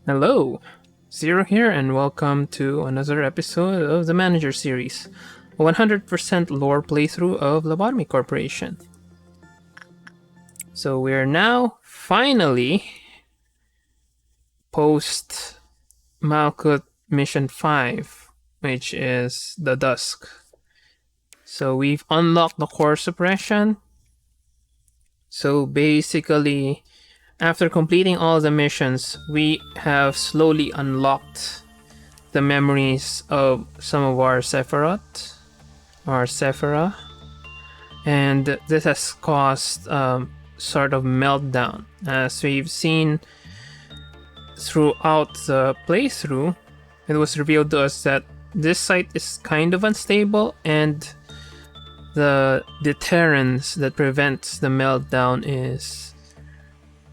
Hello, Zero here, and welcome to another episode of the Manager series, a 100% lore playthrough of Lobotomy Corporation. So we're now finally post Malkuth Mission 5, which is the Dusk. So we've unlocked the core suppression. So basically, after completing all the missions, we have slowly unlocked the memories of some of our Sephiroth, and this has caused sort of meltdown. As we've seen throughout the playthrough, it was revealed to us that this site is kind of unstable, and the deterrence that prevents the meltdown is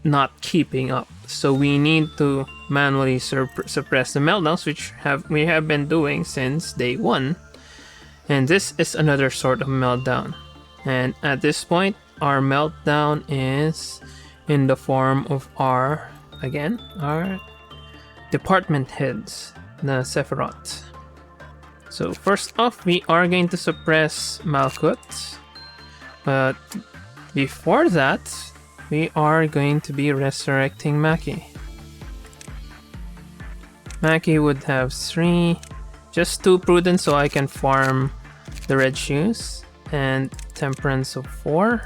not keeping up. So we need to manually suppress the meltdowns, which we have been doing since day one. And this is another sort of meltdown. And at this point, our meltdown is in the form of our department heads, the Sephiroth. So first off, we are going to suppress Malkuth. But before that, we are going to be resurrecting Maki. Maki would have 3, just 2 prudence so I can farm the red shoes, and temperance of 4,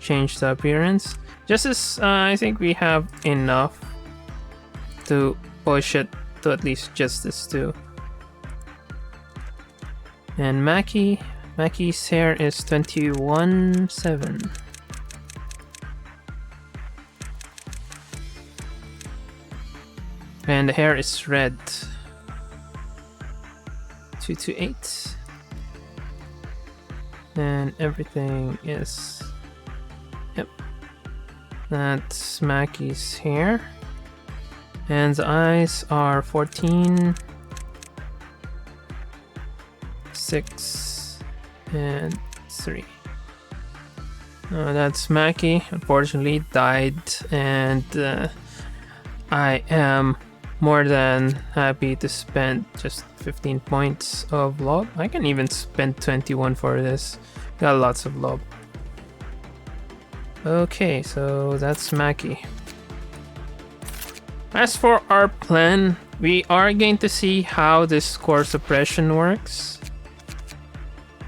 change the appearance. Just as I think we have enough to push it to at least Justice 2. And Maki's hair is 21.7. And the hair is red. 228. And everything is... Yep. That's Maki's hair. And the eyes are 14, 6, and 3. That's Maki. Unfortunately died, and I am more than happy to spend just 15 points of lob. I can even spend 21 for this. Got lots of lob. Okay, so that's Maki. As for our plan, we are going to see how this core suppression works.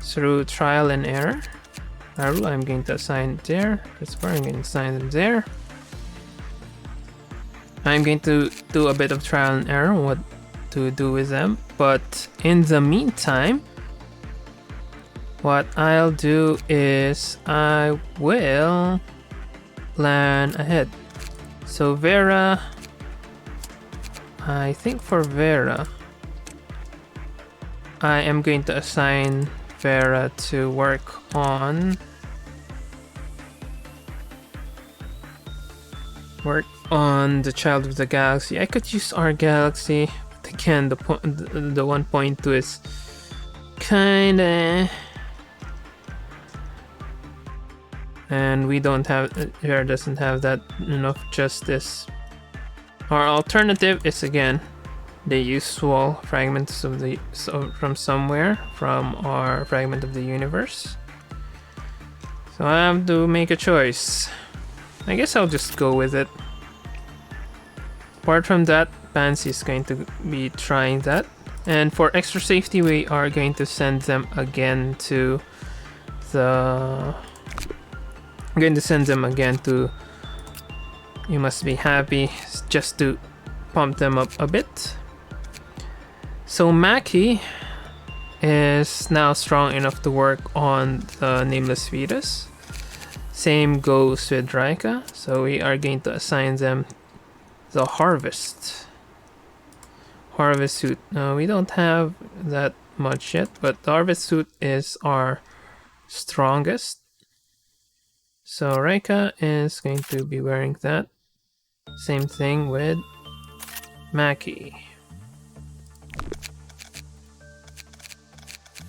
through trial and error. Haru, I'm going to assign there. Christopher, I'm going to assign them there. I'm going to do a bit of trial and error on what to do with them, but in the meantime, what I'll do is I will plan ahead. So Vera, I think for Vera, I am going to assign Vera to work on the Child of the Galaxy. I could use our galaxy, but again, the 1.2 is kinda, and we don't have, Vera doesn't have that enough justice. Our alternative is again the usual fragments of the from somewhere from our fragment of the universe. So I have to make a choice. I guess I'll just go with it. Apart from that, Pansy is going to be trying that. And for extra safety, we are going to send them again to the... I'm going to send them again to You Must Be Happy, just to pump them up a bit. So Maki is now strong enough to work on the Nameless Fetus. Same goes with Raika, so we are going to assign them the Harvest suit. We don't have that much yet, but the Harvest suit is our strongest. So Raika is going to be wearing that. Same thing with Maki.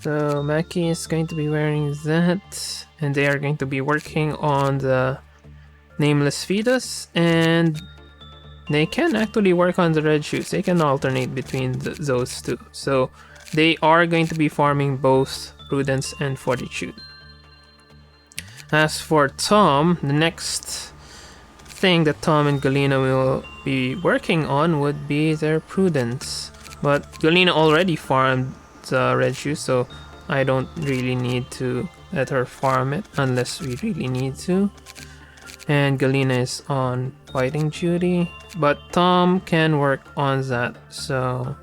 So Maki is going to be wearing that, and they are going to be working on the Nameless Fetus, and they can actually work on the red shoots. They can alternate between those two. So they are going to be farming both Prudence and Fortitude. As for Tom, the next thing that Tom and Galena will be working on would be their Prudence. But Galena already farmed the red shoe, so I don't really need to let her farm it unless we really need to. And Galena is on fighting duty, but Tom can work on that, so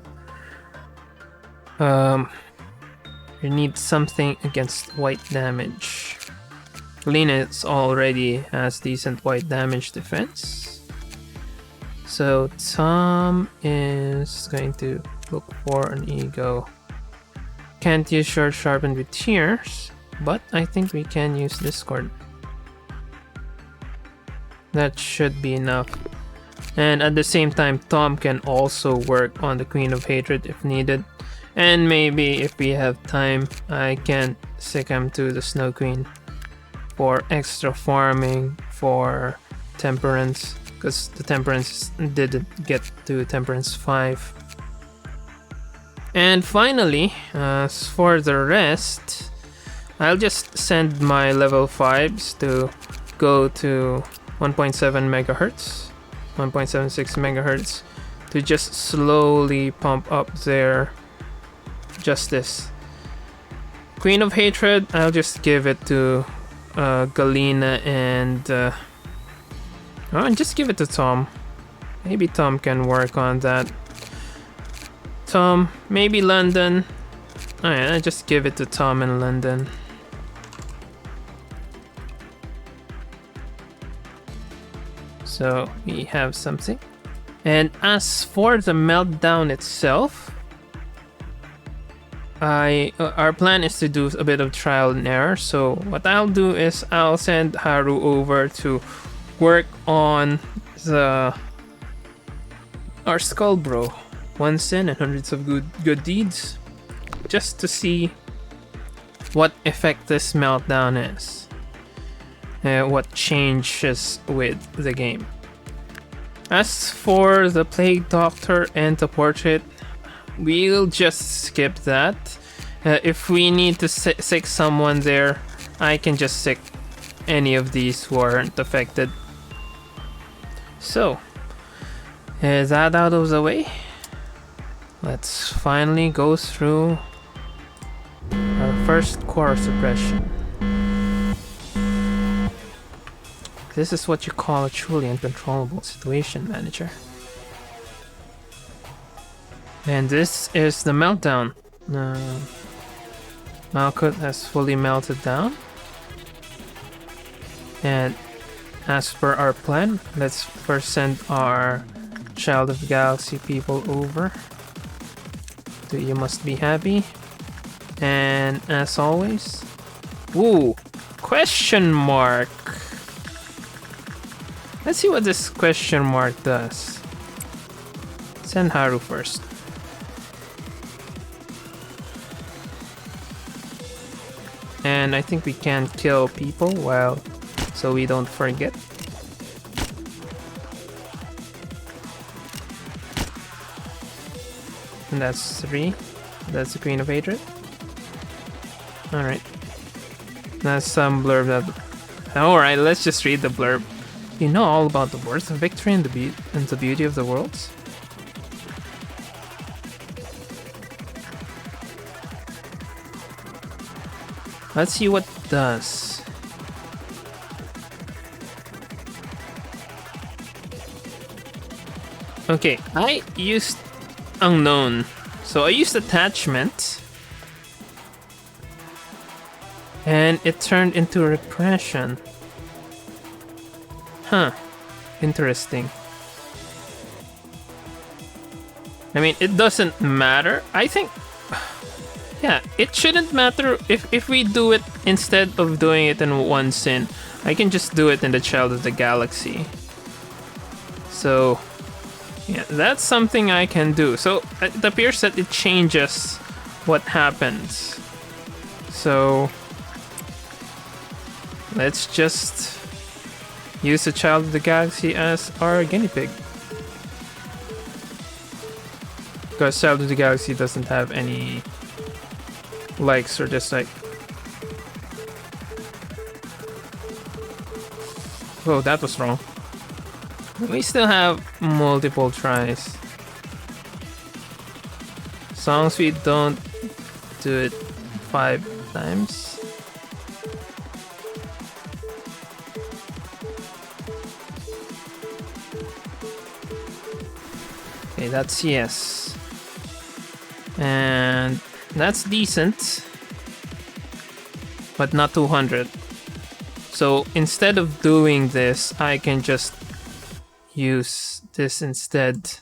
we need something against white damage. Galena already has decent white damage defense, so Tom is going to look for an ego. Can't use Short Sharpened with Tears, but I think we can use Discord. That should be enough. And at the same time, Tom can also work on the Queen of Hatred if needed. And maybe if we have time, I can stick him to the Snow Queen for extra farming for Temperance, because the Temperance didn't get to Temperance 5. And finally, as for the rest, I'll just send my level 5s to go to 1.7 megahertz, 1.76 megahertz, to just slowly pump up their justice. Queen of Hatred, I'll just give it to Galena and just give it to Tom. Maybe Tom can work on that. Tom, maybe London. Alright, I just give it to Tom and London. So we have something. And as for the meltdown itself, our plan is to do a bit of trial and error. So what I'll do is I'll send Haru over to work on our Skull Bro. One sin and hundreds of good deeds, just to see what effect this meltdown is, what changes with the game. As for the Plague Doctor and the Portrait, we'll just skip that. If we need to sick someone there, I can just sick any of these who aren't affected. So, is that out of the way? Let's finally go through our First core suppression. This is what you call a truly uncontrollable situation, manager. And this is the meltdown. Malkuth has fully melted down. And as per our plan, let's first send our Child of the Galaxy people over. You must be happy. And as always... Ooh! Question mark! Let's see what this question mark does. Send Haru first. And I think we can kill people while... so we don't forget. And that's 3. That's the Queen of Hatred. Alright. That's some blurb that... Alright, let's just read the blurb. You know all about the worth of victory and the beauty of the worlds? Let's see what it does. Okay, I used Unknown. So I used Attachment. And it turned into Repression. Huh. Interesting. I mean, it doesn't matter. I think... yeah, it shouldn't matter if we do it instead of doing it in one sin. I can just do it in the Child of the Galaxy. So... yeah, that's something I can do. So it appears that it changes what happens. So let's just use the Child of the Galaxy as our guinea pig. Because Child of the Galaxy doesn't have any likes or dislike. Oh, that was wrong. We still have multiple tries. As long as we don't do it 5 times. Okay, that's yes. And that's decent. But not 200. So instead of doing this, I can just use this instead.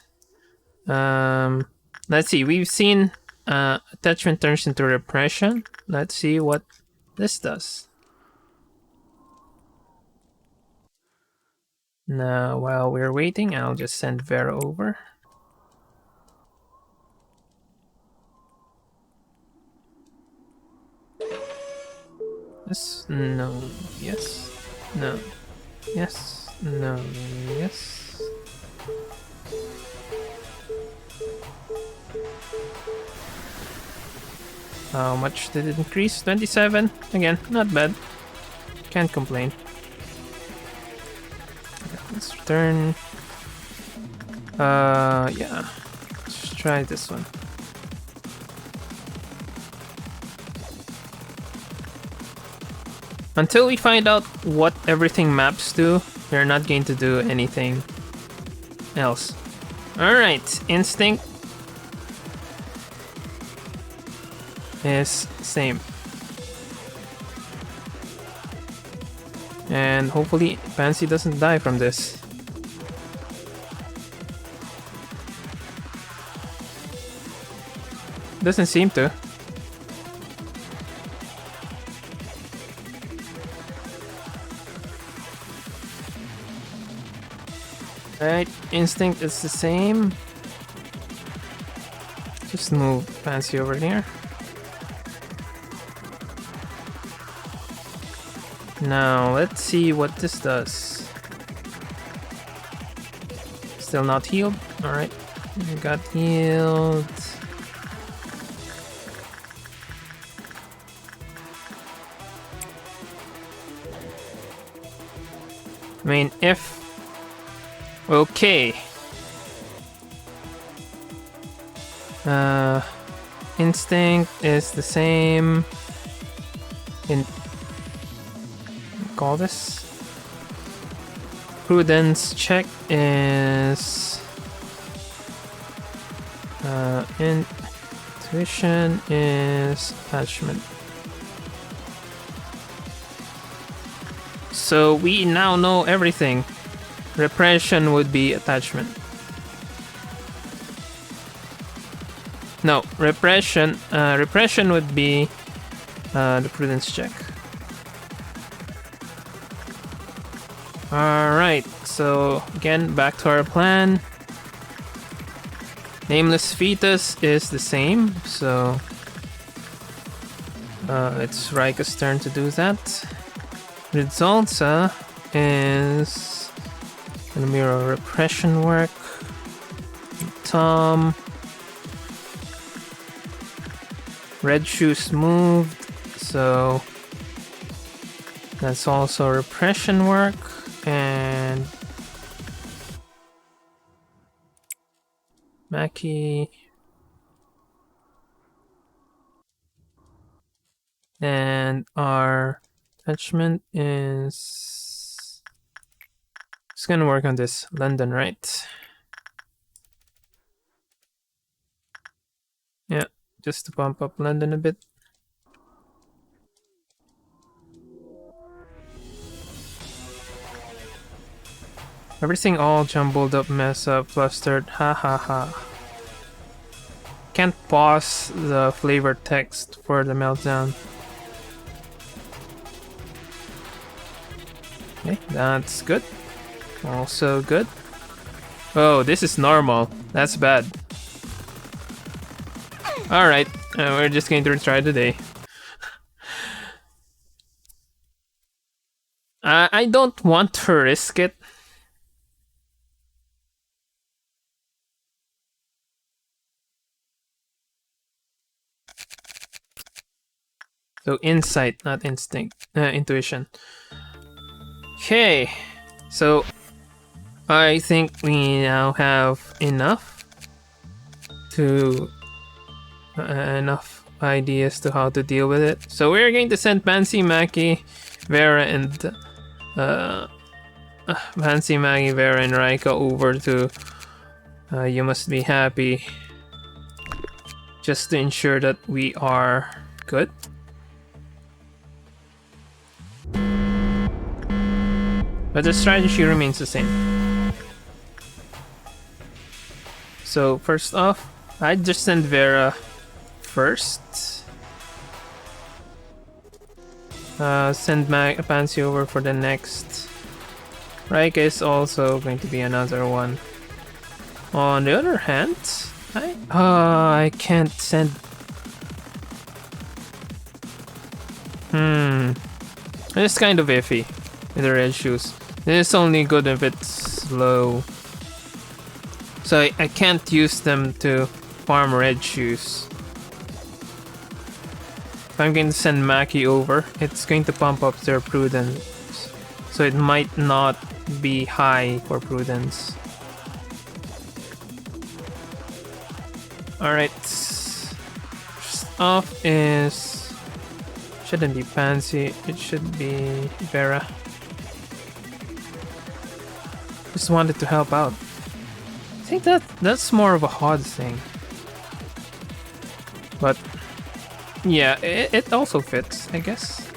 Let's see, we've seen attachment turns into repression. Let's see what this does. Now, while we're waiting, I'll just send Vera over. Yes, no, yes, no, yes, no, yes. How much did it increase? 27. Again, not bad. Can't complain. Let's return. Yeah. Let's try this one. Until we find out what everything maps to, we're not going to do anything else. Alright, Instinct is same. And hopefully Pansy doesn't die from this. Doesn't seem to. Alright, Instinct is the same. Just move Pansy over here. Now, let's see what this does. Still not healed? Alright, we got healed. I mean, if... okay. Instinct is the same. in call this prudence check is intuition is attachment. So we now know everything. Repression would be attachment. No, repression would be the prudence check. Alright, so again, back to our plan. Nameless fetus is the same, so it's Rika's turn to do that. Rizalza is gonna mirror repression work. Tom. Red Shoes moved, so that's also repression work. And Maki and our attachment is it's gonna work on this London, right? Yeah, just to bump up London a bit. Everything all jumbled up, mess up, flustered, ha ha ha. Can't pause the flavor text for the meltdown. Okay, that's good. Also good. Oh, this is normal. That's bad. Alright, we're just going to retry today. I don't want to risk it. So insight, not instinct, intuition. Okay, so I think we now have enough enough ideas to how to deal with it. So we're going to send Pansy, Maki, Vera, and Pansy, Maki, Vera, and Rika over to You Must Be Happy, just to ensure that we are good. But the strategy remains the same. So first off, I'd just send Vera first. Send Pansy over for the next. Rika is also going to be another one. On the other hand, I can't send. It's kind of iffy with the red shoes. It's only good if it's low. So I can't use them to farm red shoes. If I'm going to send Maki over, it's going to pump up their prudence. So it might not be high for prudence. Alright. First off is... shouldn't be Pansy, it should be Vera. Just wanted to help out. I think that's more of a HOD thing. But yeah, it also fits, I guess.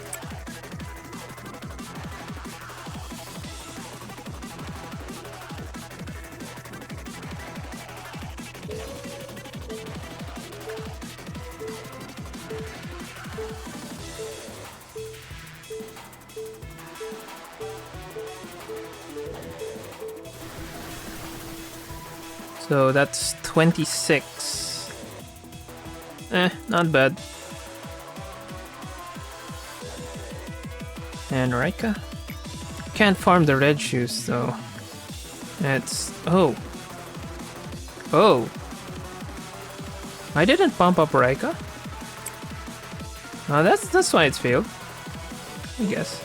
So that's 26. Not bad. And Rika? Can't farm the red shoes though. It's... oh. Oh. I didn't pump up Rika? Oh, that's why it's failed. I guess.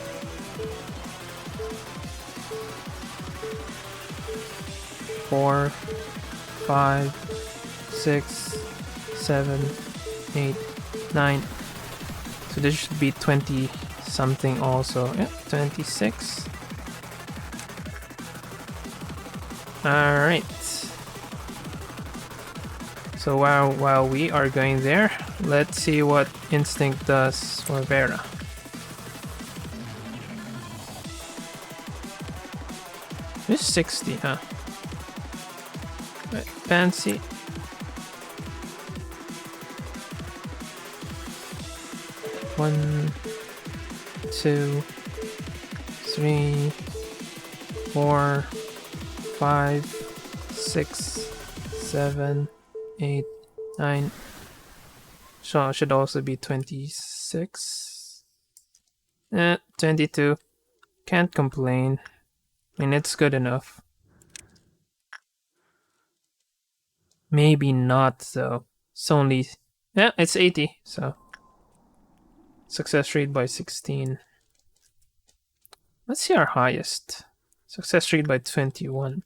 Four, 5, 6, 7, 8, 9. So So this should be 20 something also. Yeah, 26. Alright. So while we are going there, let's see what Instinct does for Vera. This 60, huh? Fancy. One, 2, 3, 4, 5, 6, 7, 8, 9. So it should also be 26. 22. Can't complain. I mean, it's good enough. Maybe not though. It's only, yeah, it's 80. So success rate by 16. Let's see our highest. Success rate by 21.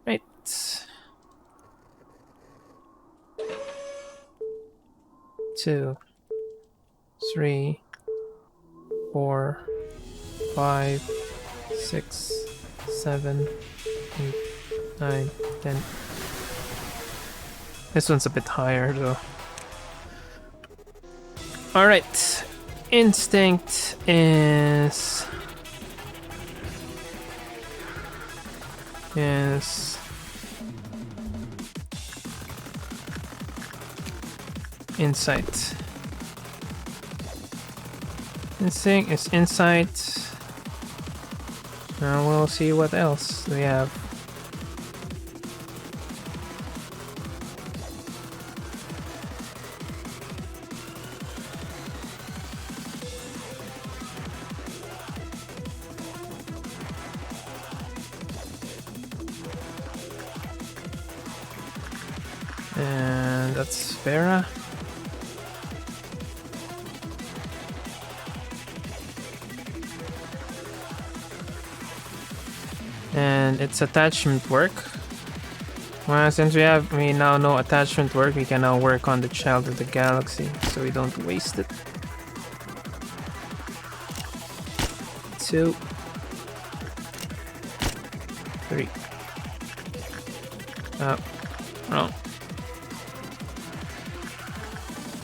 Right. 2, 3, 4, 5, 6, 7, 8, 9, 10. This one's a bit higher though. Alright. Instinct is insight. Instinct is insight. Now we'll see what else we have. And that's Vera. And it's attachment work. Well, since we now know attachment work, we can now work on the Child of the Galaxy, so we don't waste it. 2, 3. Wrong.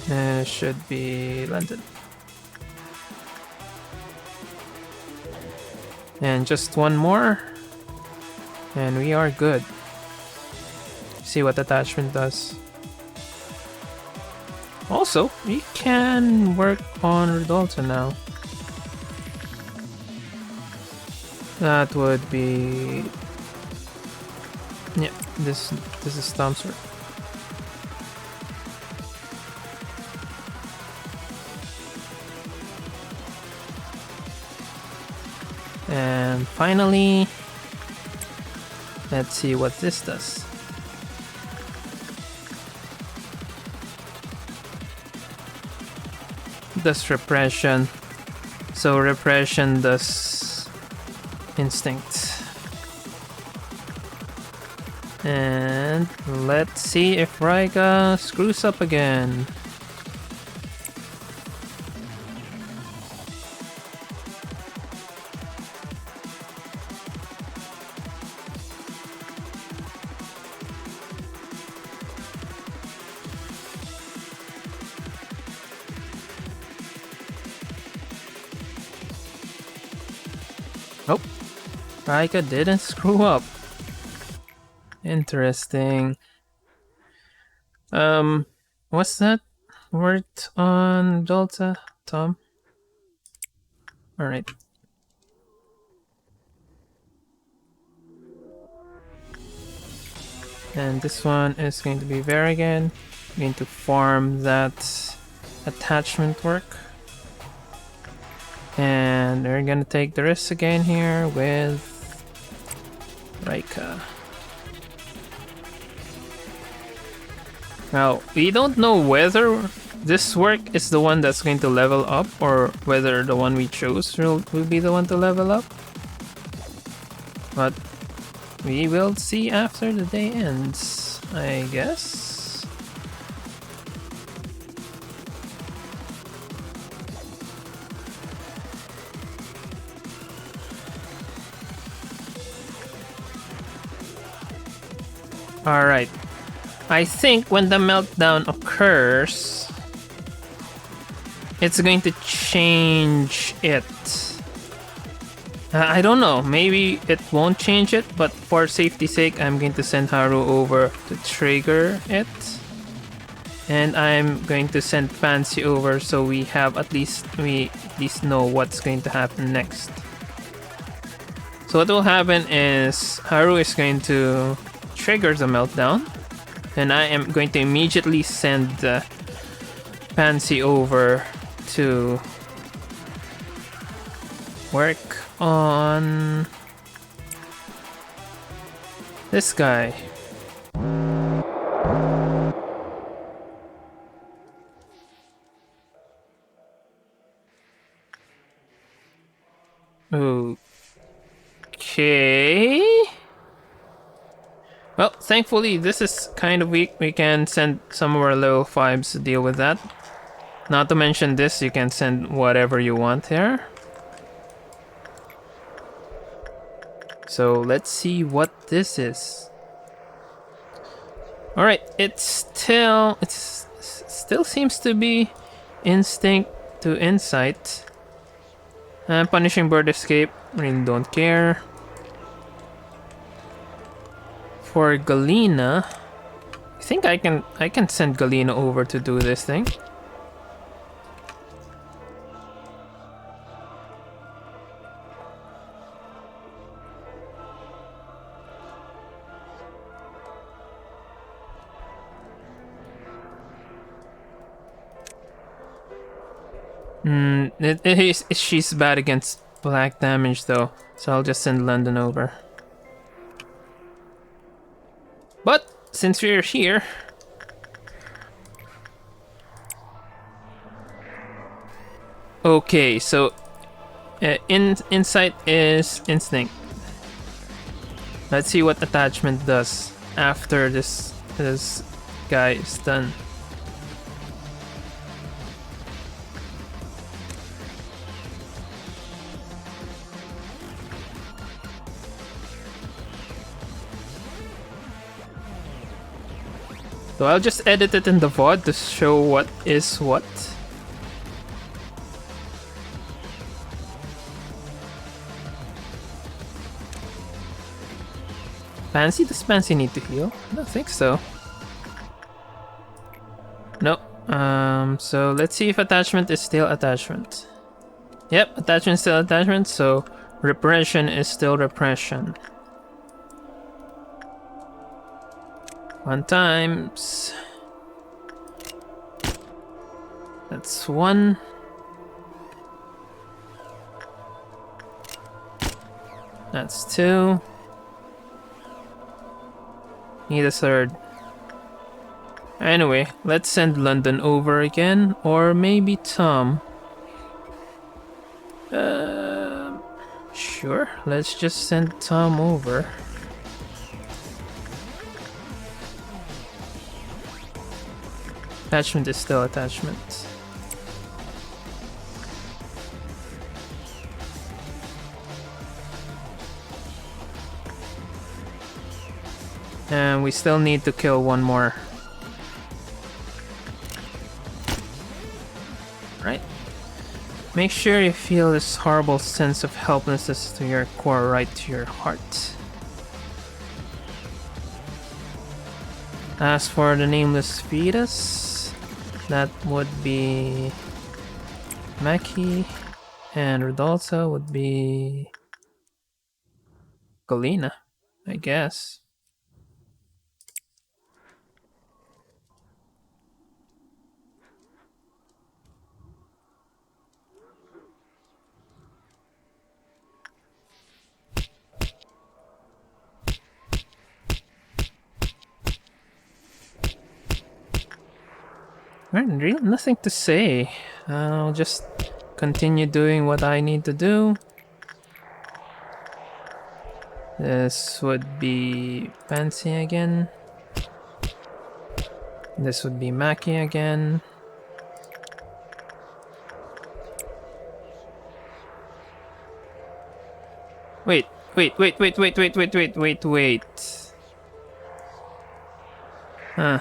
It should be London. And just one more. And we are good. See what attachment does. Also, we can work on Rudolta now. That would be... yeah, this is Thompson. And finally, let's see what this does. Does repression. So repression does instinct. And let's see if Raiga screws up again. Oh, Raiga didn't screw up. Interesting. What's that word on Delta, Tom? Alright. And this one is going to be Vera again. I'm going to farm that attachment work. And we're gonna take the risk again here with Raiga. Now, we don't know whether this work is the one that's going to level up or whether the one we chose will be the one to level up. But we will see after the day ends, I guess. Alright. I think when the meltdown occurs, it's going to change it. I don't know, maybe it won't change it, but for safety's sake, I'm going to send Haru over to trigger it. And I'm going to send Fancy over so we at least know what's going to happen next. So what will happen is Haru is going to trigger the meltdown, and I am going to immediately send Fancy over to work on this guy. Okay. Well, thankfully this is kind of weak. We can send some of our level 5s to deal with that. Not to mention this, you can send whatever you want here. So let's see what this is. Alright, it still seems to be instinct to insight. Punishing bird escape, really don't care. For Galena, I think I can send Galena over to do this thing. She's bad against black damage though, so I'll just send London over. But since we're here, okay, so insight is instinct. Let's see what attachment does after this guy is done. So I'll just edit it in the VOD to show what is what. Fancy? Does Fancy need to heal? I don't think so. No. So let's see if attachment is still attachment. Yep, attachment is still attachment, so repression is still repression. 1 times. That's 1. That's 2. Need a 3rd. Anyway, let's send London over again, or maybe Tom. Sure, let's just send Tom over. Attachment is still attachment. And we still need to kill one more. Right. Make sure you feel this horrible sense of helplessness to your core, right to your heart. As for the nameless fetus, that would be Maki, and Rodolfo would be Galena, I guess. Really nothing to say. I'll just continue doing what I need to do. This would be Fancy again. This would be Maki again. Wait. Huh.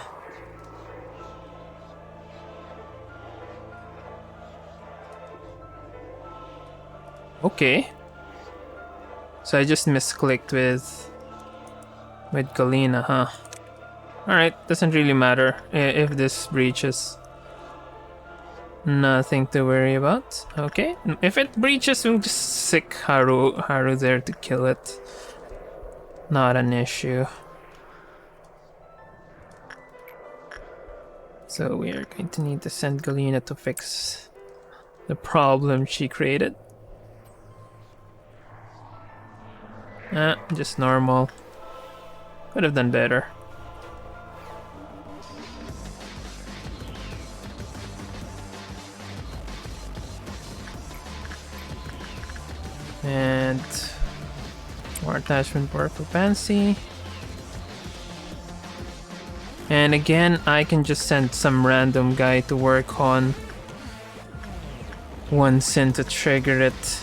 Okay. So I just misclicked with Galena, huh? Alright, doesn't really matter if this breaches. Nothing to worry about. Okay, if it breaches, we'll just sick Haru there to kill it. Not an issue. So we are going to need to send Galena to fix the problem she created. Just normal. Could have done better. And more attachment work for Pansy. And again, I can just send some random guy to work on one sin to trigger it.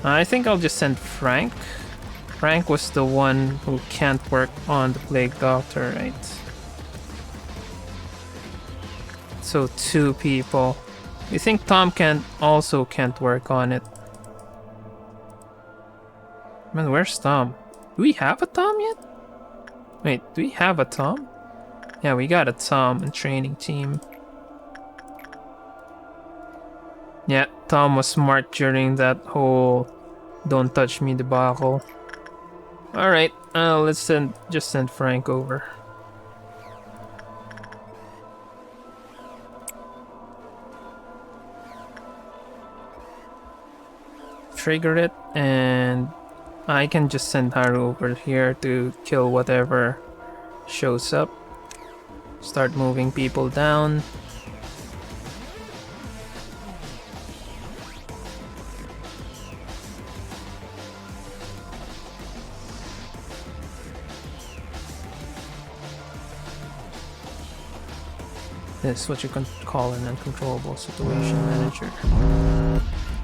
I think I'll just send Frank. Frank was the one who can't work on the Plague Doctor, right? So 2 people. You think Tom also can't work on it? Man, where's Tom? Do we have a Tom yet? Wait, do we have a Tom? Yeah, we got a Tom and training team. Yeah, Tom was smart during that whole "don't touch me" debacle. Alright, let's just send Frank over. Trigger it, and I can just send Haru over here to kill whatever shows up. Start moving people down. This is what you can call an uncontrollable situation manager.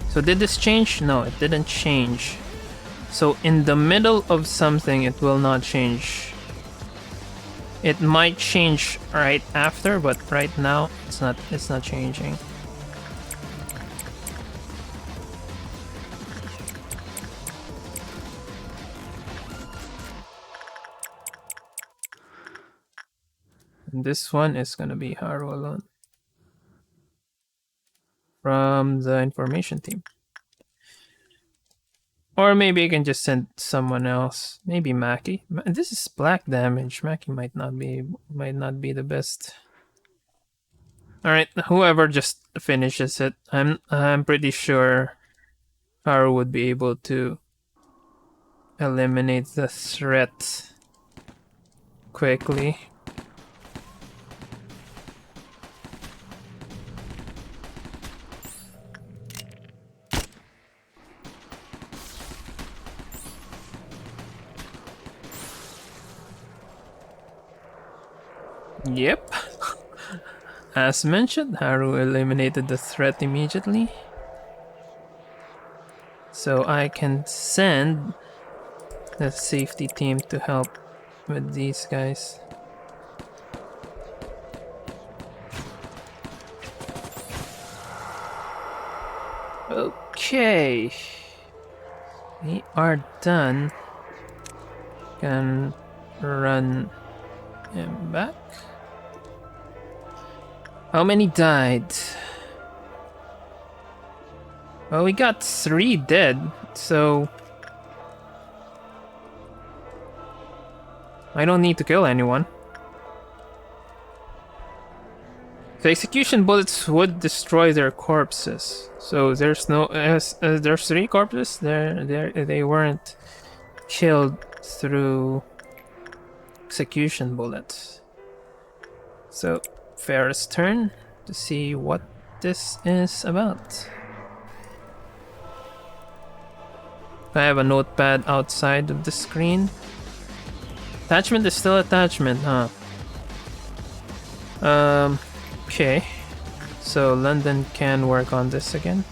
So did this change? No, it didn't change. So in the middle of something, it will not change. It might change right after, but right now it's not changing. And this one is gonna be Haru alone from the information team. Or maybe I can just send someone else. Maybe Maki. This is black damage. Maki might not be the best. All right, whoever just finishes it. I'm pretty sure Haru would be able to eliminate the threat quickly. Yep. As mentioned, Haru eliminated the threat immediately. So I can send the safety team to help with these guys. Okay. We are done. Can run him back. How many died? Well, we got 3 dead, so I don't need to kill anyone. The execution bullets would destroy their corpses. So there's there's 3 corpses. They weren't killed through execution bullets. So Ferris' turn to see what this is about. I have a notepad outside of the screen. Attachment is still attachment, huh? Okay. So London can work on this again.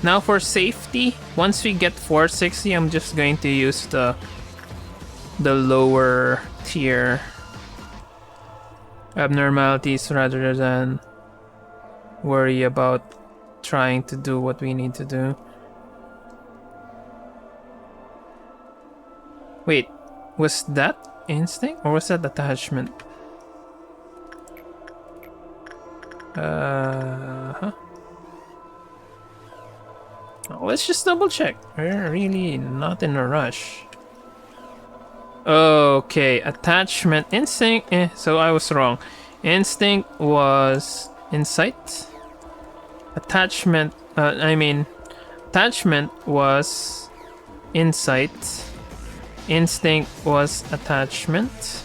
Now for safety, once we get 460, I'm just going to use the lower tier abnormalities rather than worry about trying to do what we need to do. Wait, was that instinct or was that attachment? Let's just double check. We're really not in a rush. Okay, attachment, instinct. So I was wrong. Instinct was insight. Attachment was insight. Instinct was attachment.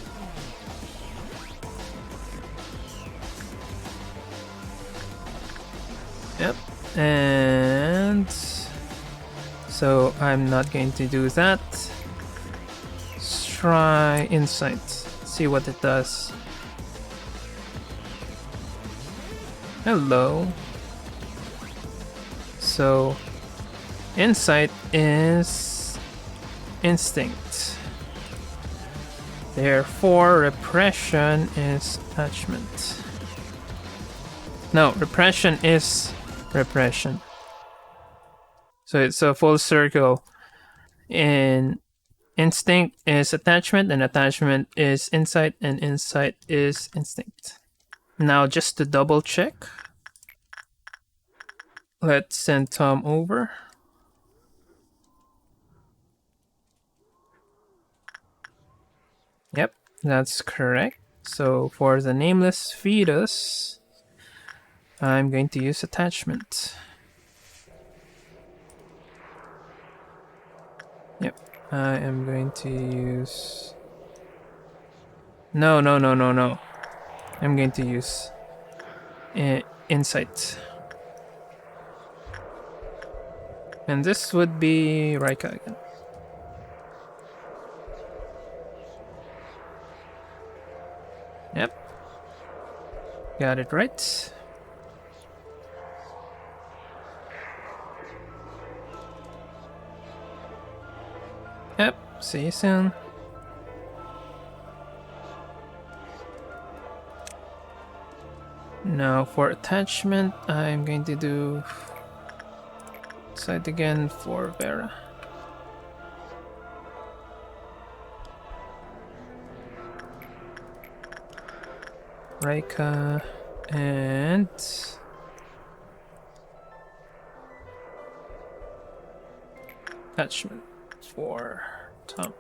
Yep. And so I'm not going to do that. Let's try insight. See what it does. Hello. So insight is instinct. Therefore repression is attachment. No, repression is repression. So it's a full circle. And instinct is attachment, and attachment is insight, and insight is instinct. Now just to double check, let's send Tom over. Yep, that's correct. So for the nameless fetus, I'm going to use attachment. Yep, I am going to use... No. I'm going to use insight. And this would be Rika again. Yep. Got it right. Yep, see you soon. Now for attachment, I'm going to do site again for Vera. Rika and attachment for Tom.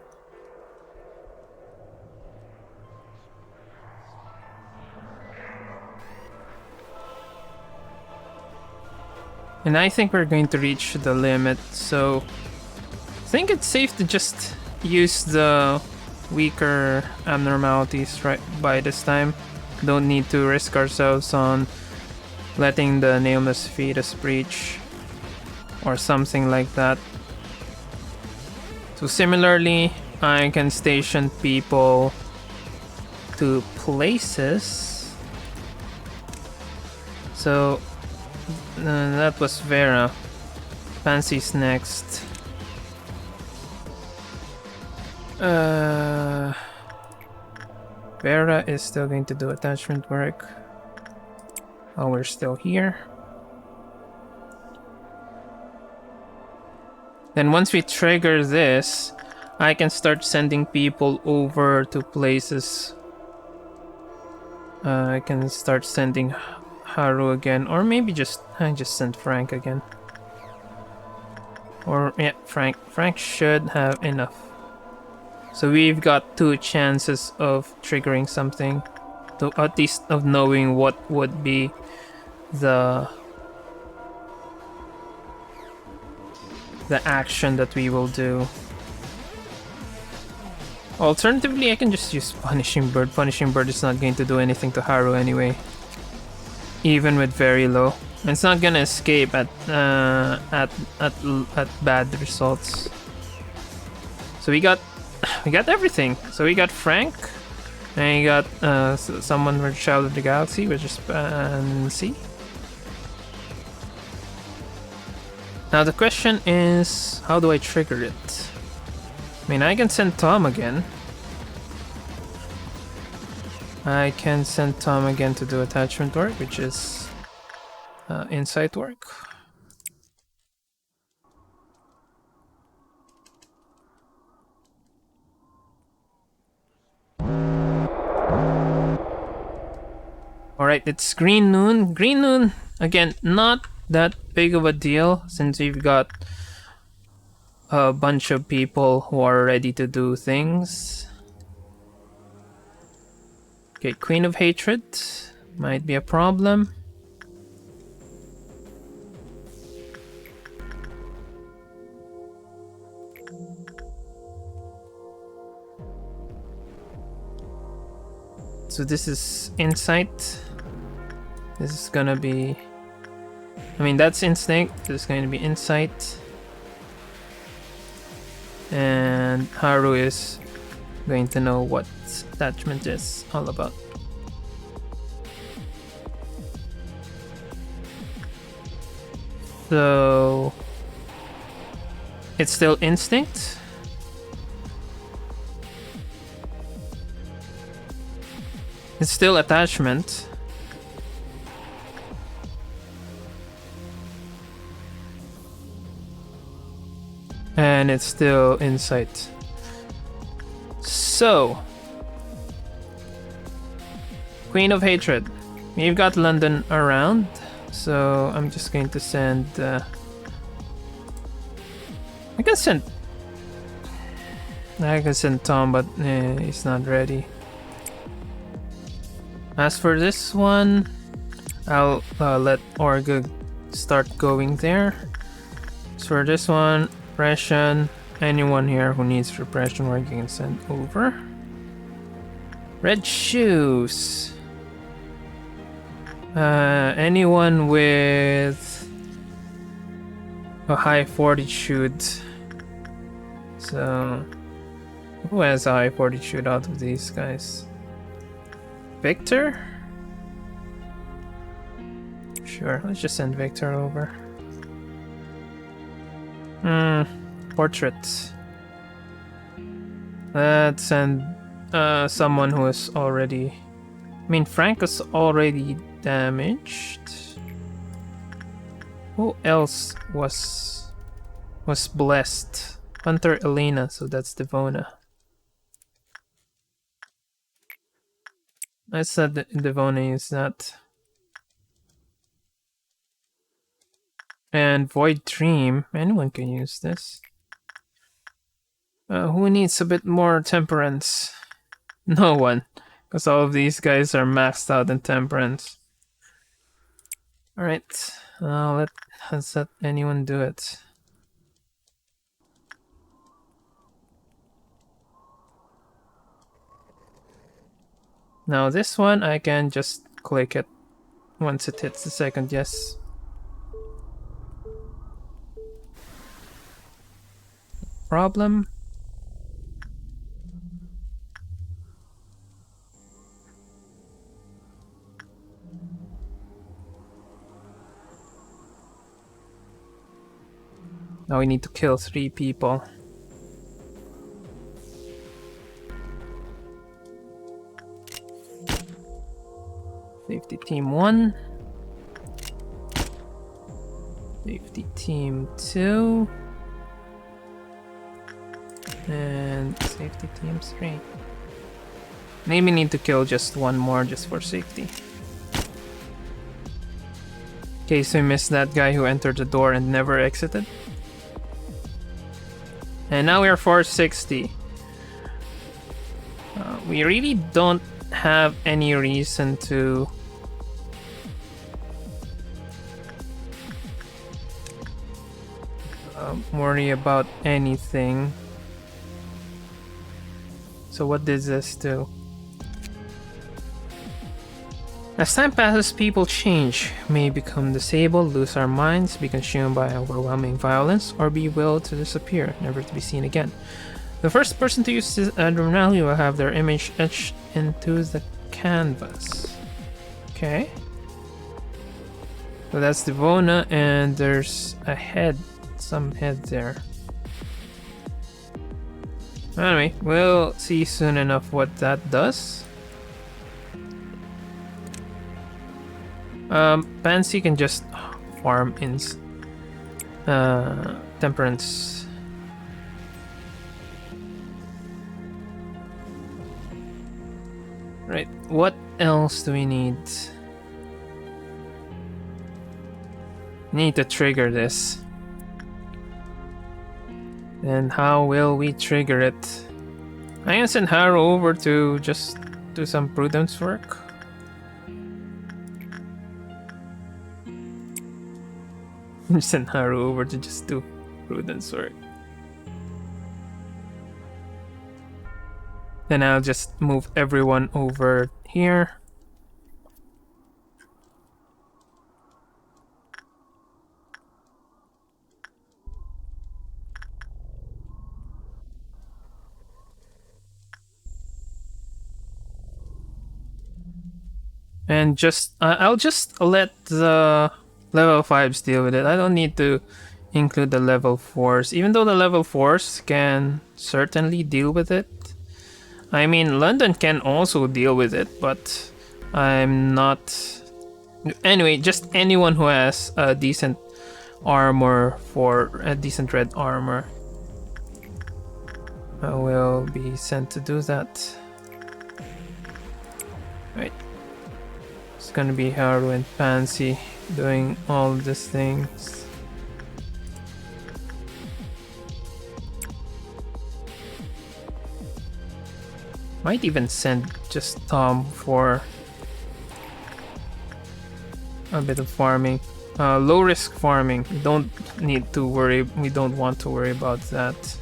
And I think we're going to reach the limit, so I think it's safe to just use the weaker abnormalities right by this time. Don't need to risk ourselves on letting the nameless fetus breach or something like that. So similarly, I can station people to places. So that was Vera. Fancy's next. Vera is still going to do attachment work. Oh, we're still here. Then once we trigger this, I can start sending people over to places. I can start sending Haru again, or maybe I just send Frank again. Or yeah, Frank. Frank should have enough. So we've got 2 chances of triggering something, to at least of knowing what would be the action that we will do. Alternatively, I can just use Punishing Bird. Punishing Bird is not going to do anything to Haru anyway, even with very low. And it's not gonna escape at bad results. So we got everything. So we got Frank, and we got someone with Child of the Galaxy, which is C. Now the question is, how do I trigger it? I mean, I can send Tom again. I can send Tom again to do attachment work, which is insight work. Alright, it's Green Noon. Green Noon, again, not that big of a deal since we've got a bunch of people who are ready to do things. Okay, Queen of Hatred might be a problem. So this is Insight. This is gonna be... I mean, that's Instinct. This is going to be Insight. And Haru is going to know what attachment is all about. So... it's still Instinct. It's still Attachment. And it's still Insight. So, Queen of Hatred. We've got London around, so I'm just going to send... I can send Tom, but he's not ready. As for this one, I'll let Orga start going there. As for this one, repression. Anyone here who needs repression work, you can send over. Red shoes. Anyone with a high fortitude. So, who has a high fortitude out of these guys? Victor? Sure, let's just send Victor over. Portraits. Let's send someone who is already... I mean, Frank is already damaged. Who else was blessed? Hunter Elena, so that's Devona. I said that Devona is that. And Void Dream, anyone can use this. Who needs a bit more temperance? No one, because all of these guys are maxed out in temperance. Alright, let's let anyone do it. Now this one, I can just click it once it hits the second yes. Problem. Now we need to kill 3 people. Safety team 1. Safety team 2. And safety team 3. Maybe need to kill just 1 more just for safety. In case we missed that guy who entered the door and never exited. And now we're 460. We really don't have any reason to worry about anything. So what does this do? As time passes, people change, may become disabled, lose our minds, be consumed by overwhelming violence, or be willed to disappear, never to be seen again. The first person to use this abnormality will have their image etched into the canvas. Okay. So that's Devona, and there's a head some head there. Anyway, we'll see soon enough what that does. Pansy can just farm in Temperance. Right, what else do we need? Need to trigger this. And how will we trigger it? I can send Haru over to just do some prudence work. Send Haru over to just do prudence work. Then I'll just move everyone over here. And I'll just let the level 5s deal with it. I don't need to include the level 4s, even though the level 4s can certainly deal with it. I mean, London can also deal with it, but I'm not... Anyway, just anyone who has a decent armor for a decent red armor will be sent to do that. Right. It's gonna be Haru and Pansy doing all these things. Might even send just Tom for a bit of farming. Low risk farming. We don't need to worry. We don't want to worry about that.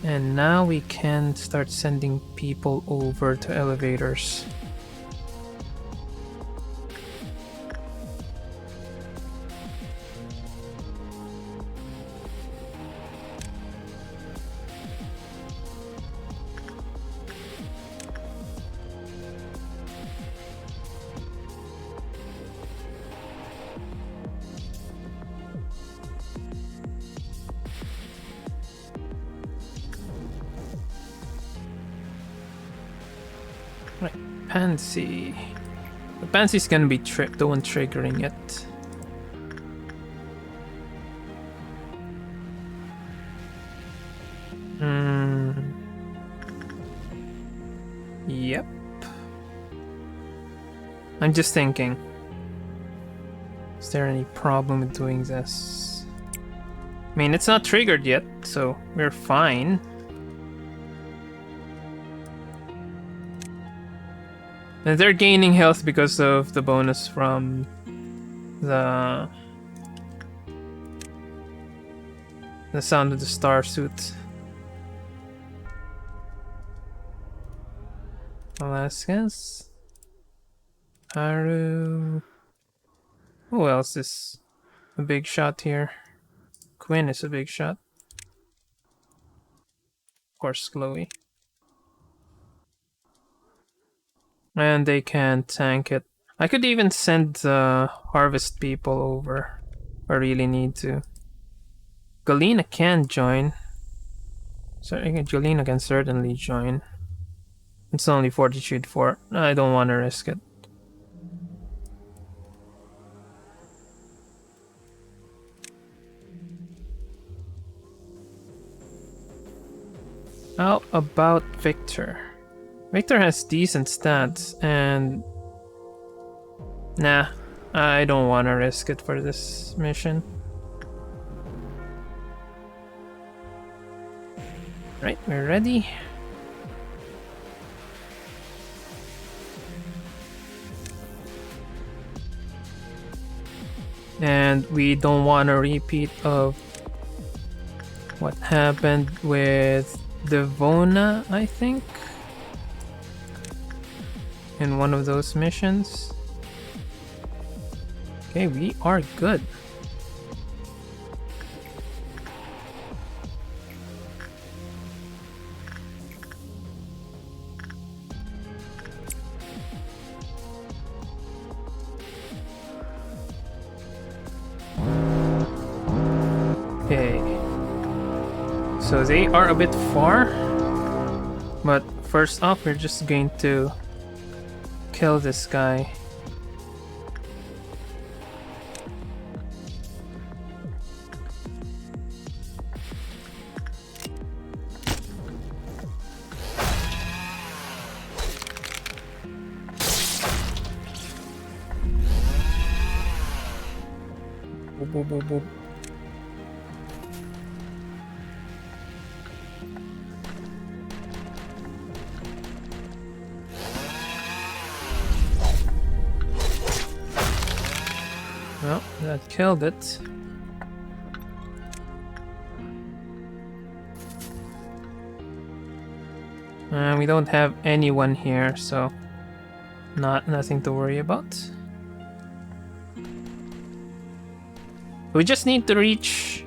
And now we can start sending people over to elevators. Pansy. The Pansy's gonna be the one triggering it. Yep. I'm just thinking. Is there any problem with doing this? I mean, it's not triggered yet, so we're fine. And they're gaining health because of the bonus from the sound of the star suit. Velasquez. Haru. Who else is a big shot here? Quinn is a big shot. Of course, Chloe. And they can tank it. I could even send the harvest people over if I really need to. Galena can join. So Galena can certainly join. It's only Fortitude 4. I don't want to risk it. How about Victor? Victor has decent stats, and nah, I don't want to risk it for this mission. Right, we're ready. And we don't want a repeat of what happened with Devona, I think, in one of those missions. Okay, we are good. So they are a bit far, but first off, we're just going to kill this guy. Boop, boop, boop, boop. Well, that killed it. We don't have anyone here, so nothing to worry about. We just need to reach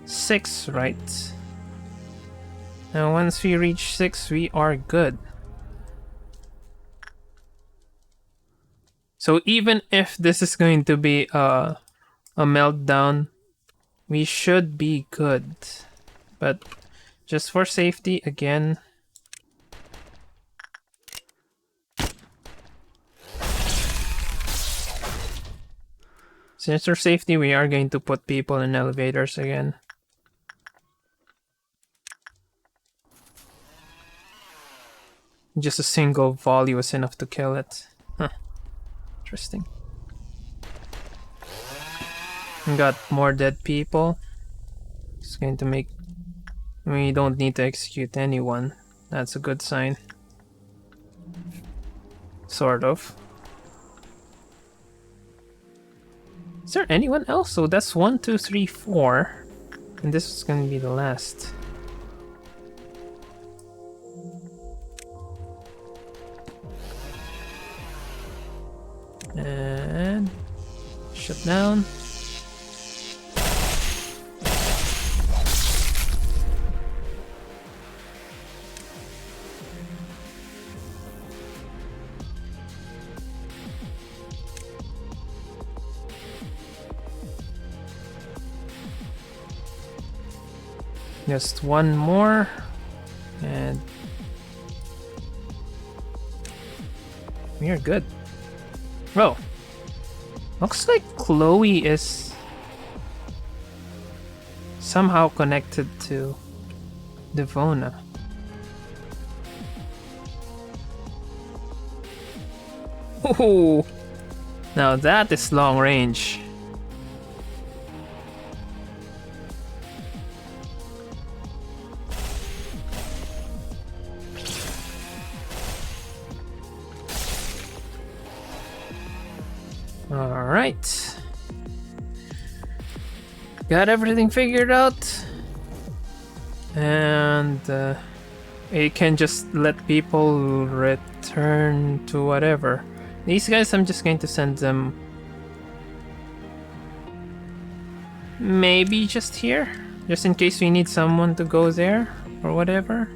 6, right? And once we reach 6, we are good. So even if this is going to be a meltdown, we should be good. But just for safety, again. Since for safety, we are going to put people in elevators again. Just a single volley was enough to kill it. Huh. Interesting. We got more dead people. It's going to make... We don't need to execute anyone. That's a good sign. Sort of. Is there anyone else? So that's 1, 2, 3, 4. And this is going to be the last. And shut down. Just one more, and we are good. Oh, looks like Chloe is somehow connected to Devona. Ooh, now that is long range. Alright. Got everything figured out. And you can just let people return to whatever. These guys, I'm just going to send them maybe just here. Just in case we need someone to go there or whatever.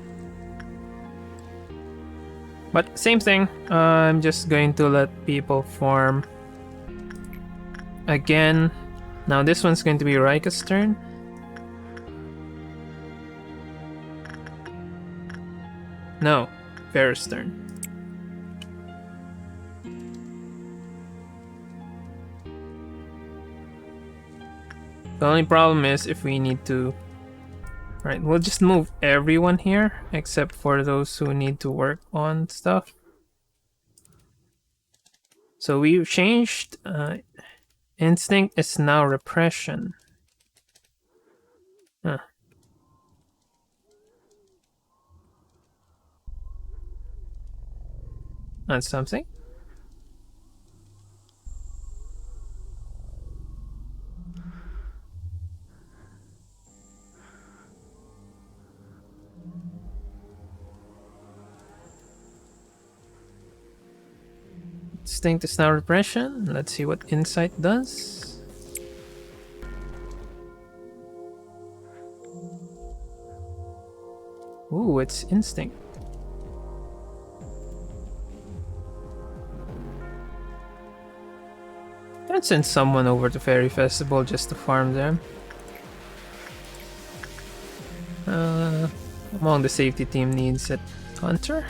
But same thing, I'm just going to let people farm. Again, now this one's going to be Rika's turn. No, Farah's turn. The only problem is if we need to... Right, we'll just move everyone here except for those who need to work on stuff. So we've changed... Instinct is now repression. Huh. That's something. Instinct is now repression. Let's see what insight does. Ooh, it's instinct. Let's send someone over to Fairy Festival just to farm them. Among the safety team needs it. Hunter?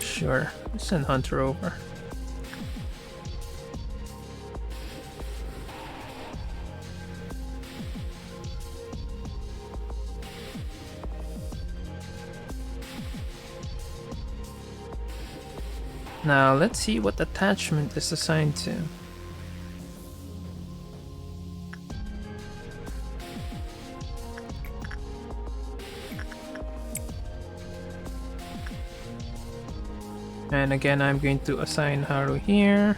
Sure, send Hunter over. Now let's see what attachment is assigned to. And again, I'm going to assign Haru here.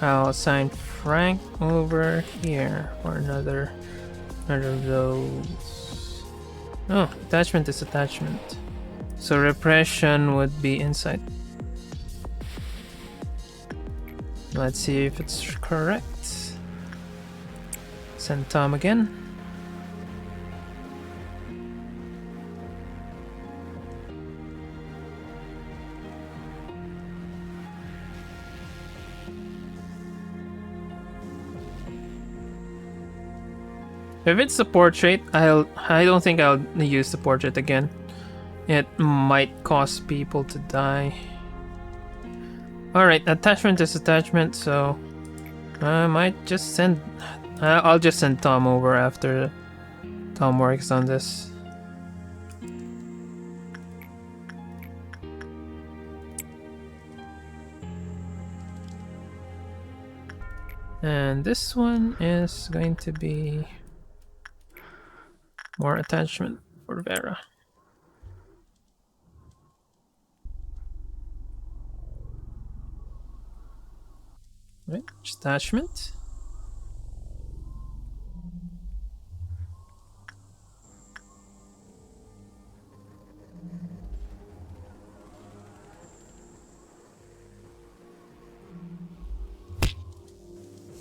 I'll assign Frank over here for another of those. Oh, attachment is attachment. So repression would be inside. Let's see if it's correct. Send Tom again. If it's the portrait, I don't think I'll use the portrait again. It might cause people to die. Alright, attachment is attachment, so I might just send... I'll just send Tom over after Tom works on this. And this one is going to be more attachment for Vera. Right, attachment.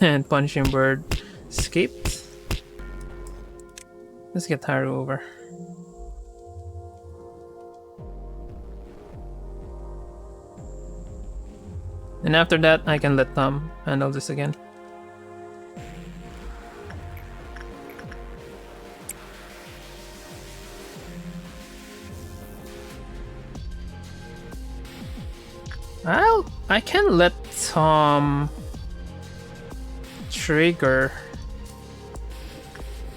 And Punishing Bird escaped. Let's get Haru over. And after that, I can let Tom handle this again. I can let Tom trigger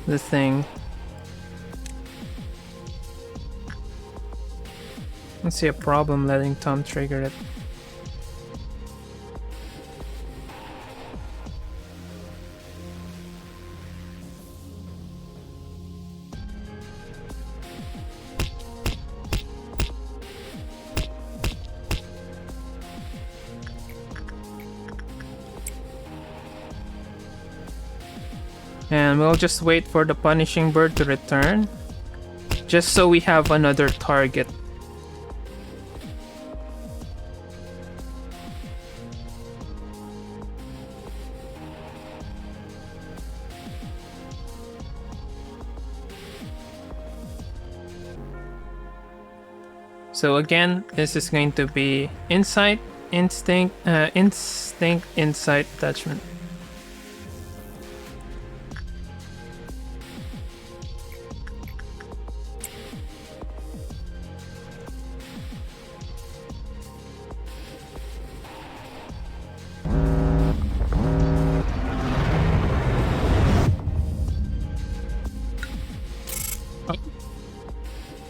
the thing. I don't see a problem letting Tom trigger it. And we'll just wait for the Punishing Bird to return, just so we have another target. So again, this is going to be insight, instinct, insight, attachment.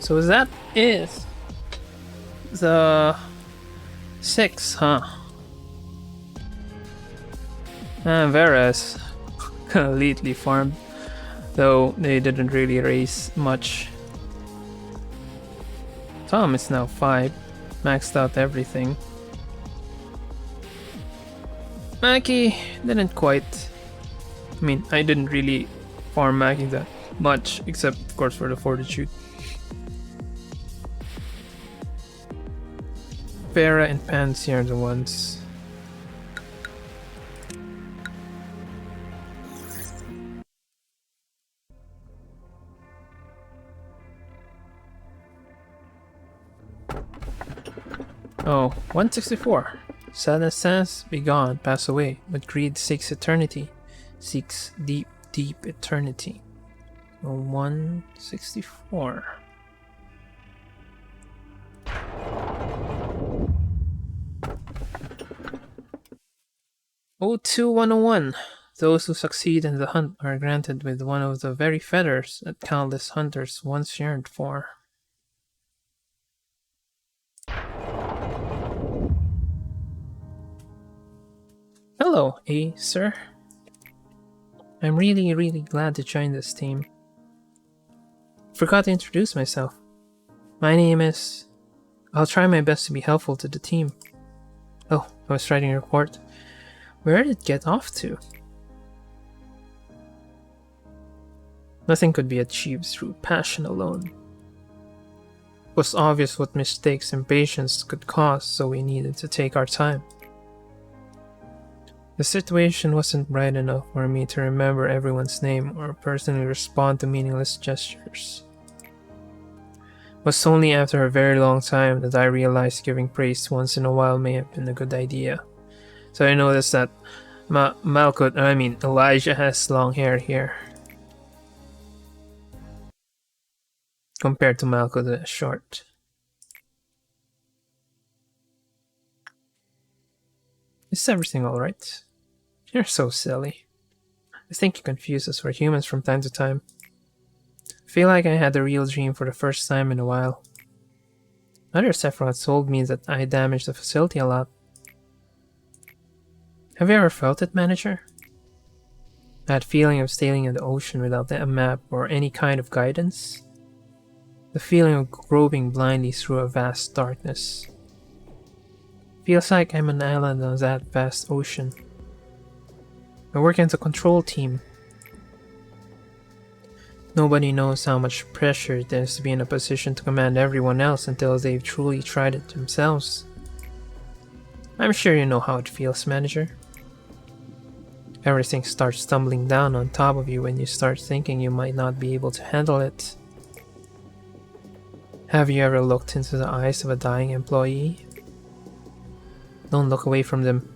So that is the 6, huh? Vera is elitely farmed, though they didn't really raise much. Tom is now 5, maxed out everything. Maki didn't quite. I mean, I didn't really farm Maki that much, except of course for the fortitude. Vera and Pansy are the ones. Oh, 164. Sadness says, be gone, pass away, but greed seeks eternity, seeks deep, deep eternity. 164. 02101. Those who succeed in the hunt are granted with one of the very feathers that countless hunters once yearned for. Hello, sir. I'm really glad to join this team. Forgot to introduce myself. My name is... I'll try my best to be helpful to the team. Oh, I was writing a report. Where did it get off to? Nothing could be achieved through passion alone. It was obvious what mistakes and impatience could cause, so we needed to take our time. The situation wasn't bright enough for me to remember everyone's name or personally respond to meaningless gestures. It was only after a very long time that I realized giving praise once in a while may have been a good idea. So I noticed that Elijah has long hair here. Compared to Malkut, the short. Is everything alright? You're so silly. I think you confuse us for humans from time to time. I feel like I had a real dream for the first time in a while. Other Sephiroth told me that I damaged the facility a lot. Have you ever felt it, Manager? That feeling of sailing in the ocean without a map or any kind of guidance? The feeling of groping blindly through a vast darkness. Feels like I'm an island on that vast ocean. I work in the control team. Nobody knows how much pressure it is to be in a position to command everyone else until they've truly tried it themselves. I'm sure you know how it feels, Manager. Everything starts tumbling down on top of you when you start thinking you might not be able to handle it. Have you ever looked into the eyes of a dying employee? Don't look away from them,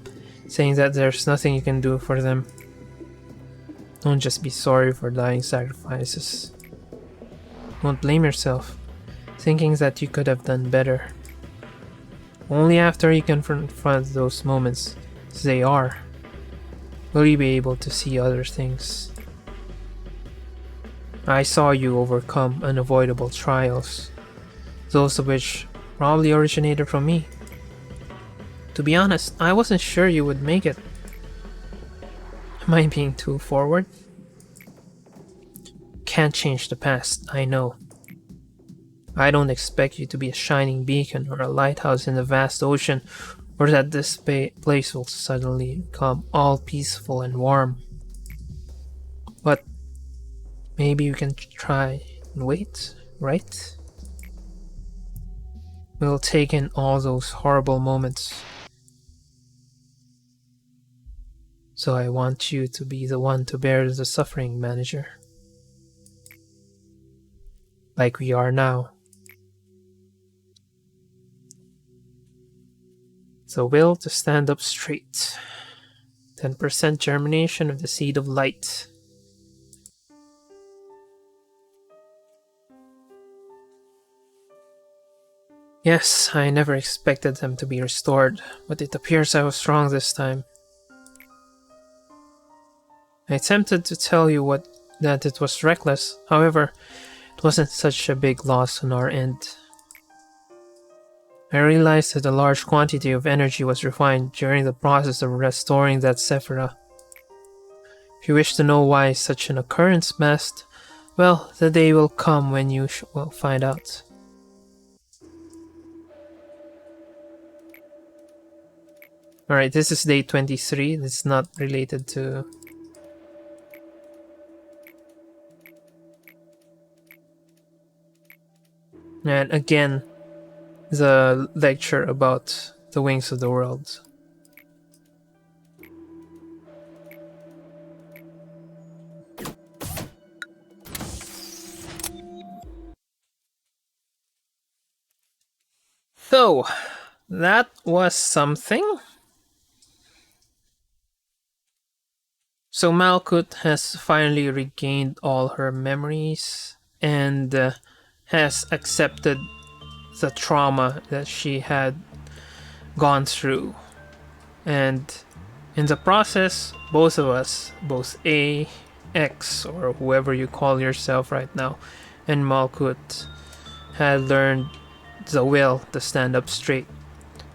saying that there's nothing you can do for them. Don't just be sorry for dying sacrifices. Don't blame yourself, thinking that you could have done better. Only after you confront those moments, as they are, will you be able to see other things. I saw you overcome unavoidable trials, those of which probably originated from me. To be honest, I wasn't sure you would make it. Am I being too forward? Can't change the past, I know. I don't expect you to be a shining beacon or a lighthouse in the vast ocean, or that this place will suddenly become all peaceful and warm. But maybe you can try and wait, right? We'll take in all those horrible moments. So I want you to be the one to bear the suffering, Manager. Like we are now. The will to stand up straight. 10% germination of the seed of light. Yes, I never expected them to be restored, but it appears I was wrong this time. I attempted to tell you that it was reckless, however, it wasn't such a big loss on our end. I realized that a large quantity of energy was refined during the process of restoring that Sephira. If you wish to know why such an occurrence passed, well, the day will come when you will find out. Alright, this is day 23. It's not related to... And again, the lecture about the wings of the world. So, that was something. So Malkuth has finally regained all her memories and has accepted the trauma that she had gone through. And in the process, both of us, both A, X, or whoever you call yourself right now, and Malkuth had learned the will to stand up straight.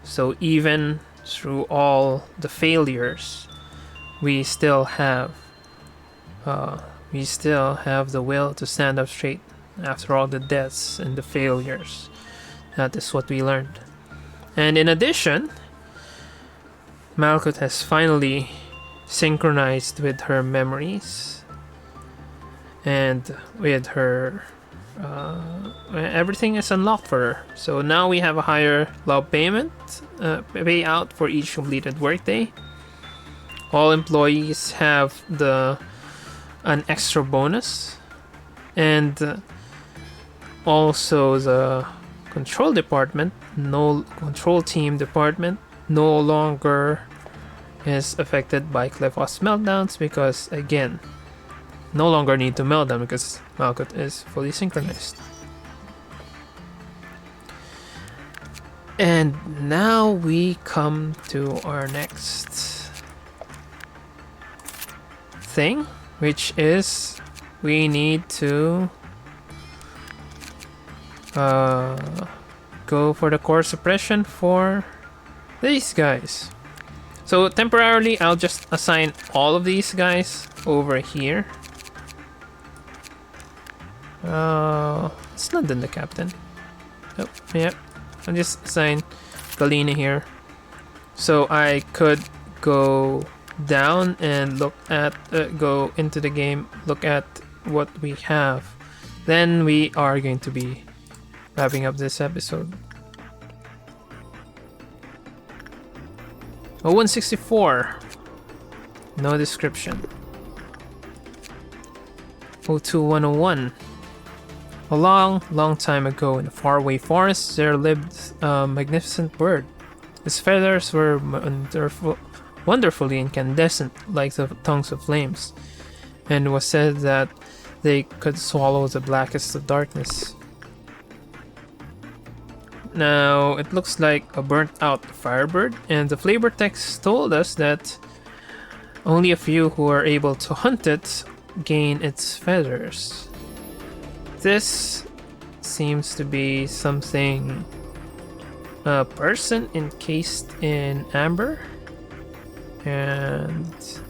So even through all the failures, we still have the will to stand up straight after all the deaths and the failures. That is what we learned. And in addition, Malkuth has finally synchronized with her memories and with her everything is unlocked for her. So now we have a higher love payout for each completed workday. All employees have an extra bonus, and also the control team department no longer is affected by Qliphot's meltdowns because, again, no longer need to melt down because Malkuth is fully synchronized. And now we come to our next thing, which is we need to go for the core suppression for these guys. So temporarily, I'll just assign all of these guys over here. It's not then the captain. Oh, yeah. I'll just assign Galena here. So I could go down and go into the game, look at what we have. Then we are going to be wrapping up this episode. 0164. No description. 02101. A long time ago in a faraway forest, there lived a magnificent bird. His feathers were wonderfully incandescent, like the tongues of flames, and it was said that they could swallow the blackest of darkness. Now, it looks like a burnt-out firebird, and the flavor text told us that only a few who are able to hunt it gain its feathers. This seems to be something, a person encased in amber, and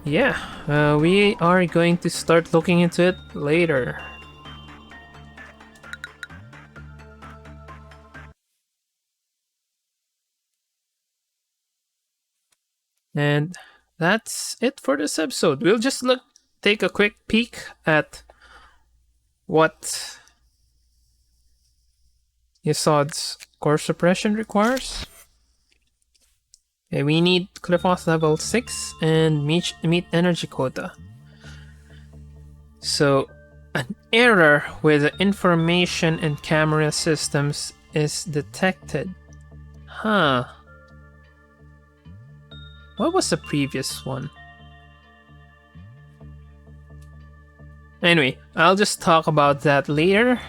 yeah, we are going to start looking into it later. And that's it for this episode. We'll just take a quick peek at what Yesod's core suppression requires. Okay, we need Qliphoth level 6 and meet energy quota. So, an error with the information and camera systems is detected. Huh. What was the previous one? Anyway, I'll just talk about that later.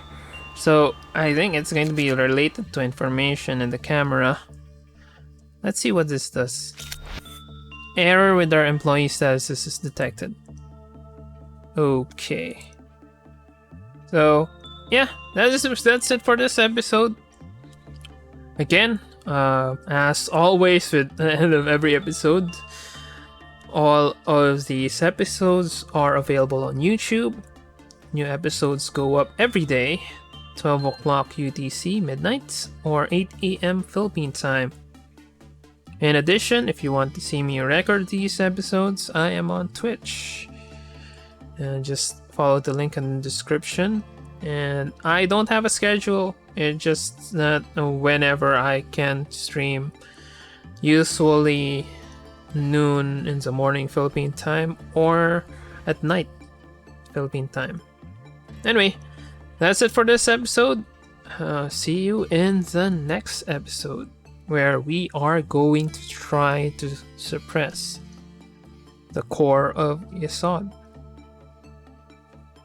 So, I think it's going to be related to information in the camera. Let's see what this does. Error with our employee status is detected. Okay. So, yeah, that's it for this episode. Again, as always with the end of every episode, all of these episodes are available on YouTube. New episodes go up every day, 12 o'clock UTC midnight or 8 AM Philippine time. In addition, if you want to see me record these episodes, I am on Twitch. And just follow the link in the description. And I don't have a schedule, it's just that whenever I can stream, usually noon in the morning Philippine time or at night Philippine time. Anyway, that's it for this episode. See you in the next episode, where we are going to try to suppress the core of Yesod.